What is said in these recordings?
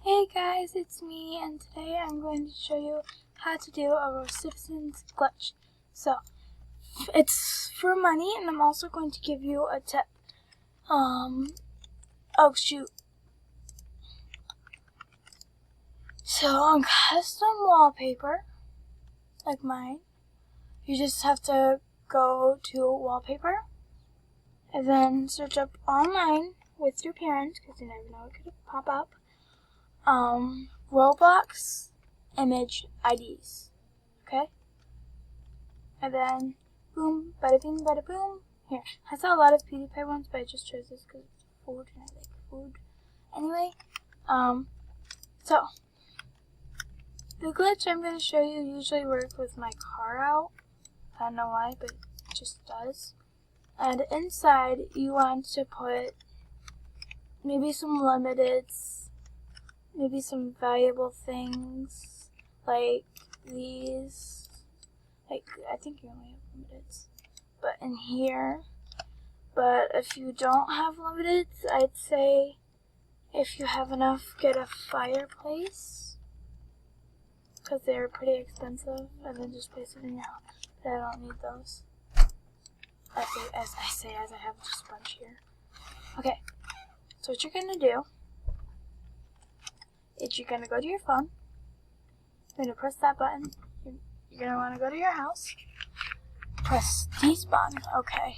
Hey guys, it's me, and today I'm going to show you how to do a citizens glitch. So, it's for money, and I'm also going to give you a tip. Oh shoot. So on custom wallpaper, like mine, you just have to go to wallpaper, and then search up online with your parents, because you never know what could pop up. Roblox image IDs, okay? And then, boom, bada bing, bada boom. Here, I saw a lot of PewDiePie ones, but I just chose this because it's food, and I like food. Anyway, so, the glitch I'm going to show you usually works with my car out. I don't know why, but it just does. And inside, you want to put maybe some limiteds, maybe some valuable things, like these. Like, I think you only have limiteds. But in here, but if you don't have limiteds, I'd say if you have enough, get a fireplace, because they're pretty expensive, and then just place it in your house. But I don't need those. As I have just a bunch here. Okay, so what you're gonna do is you're gonna go to your phone. You're gonna press that button. You're gonna want to go to your house. Press despawn. Okay.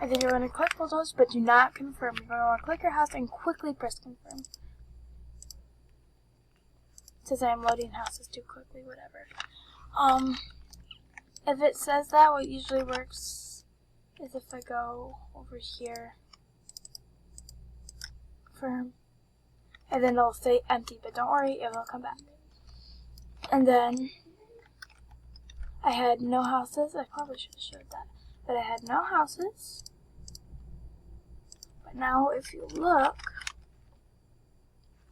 And then you're going to click photos, but do not confirm. You're going to want to click your house and quickly press confirm. It says I'm loading houses too quickly, whatever. If it says that, what usually works is if I go over here, confirm, and then it'll say empty, but don't worry, it will come back. And then I had no houses. I probably should have showed that, but I had no houses. But now if you look,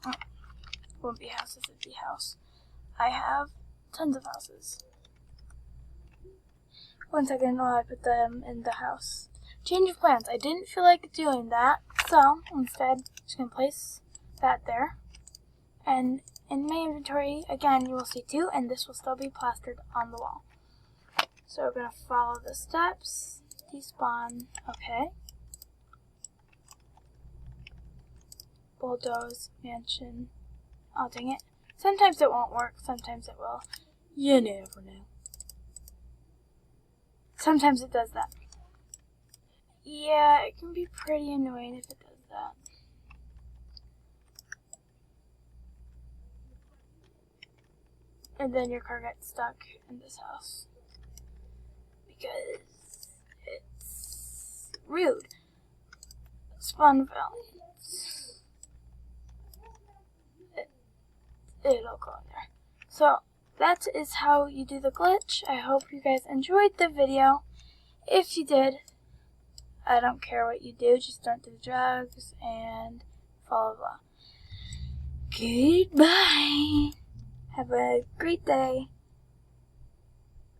it won't be houses, it'd be house. I have tons of houses. One second while I put them in the house. Change of plans. I didn't feel like doing that, so instead I'm just going to place that there. And in my inventory, again, you will see 2, and this will still be plastered on the wall. So we're going to follow the steps. Despawn. Okay. Bulldoze. Mansion. Oh, dang it. Sometimes it won't work. Sometimes it will. You never know. Sometimes it does that. Yeah, it can be pretty annoying if it does that. And then your car gets stuck in this house. Because it's rude. Spawn Valiant. It'll go in there. So, that is how you do the glitch. I hope you guys enjoyed the video. If you did, I don't care what you do, just don't do drugs and follow the law. Goodbye. Have a great day.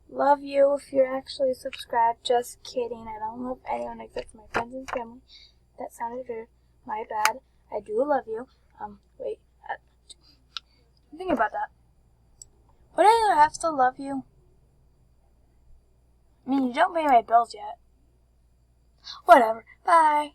Love you if you're actually subscribed. Just kidding. I don't love anyone except my friends and family. That sounded rude. My bad. I do love you. Wait. Think about that. Would I have to love you? I mean, you don't pay my bills yet. Whatever. Bye.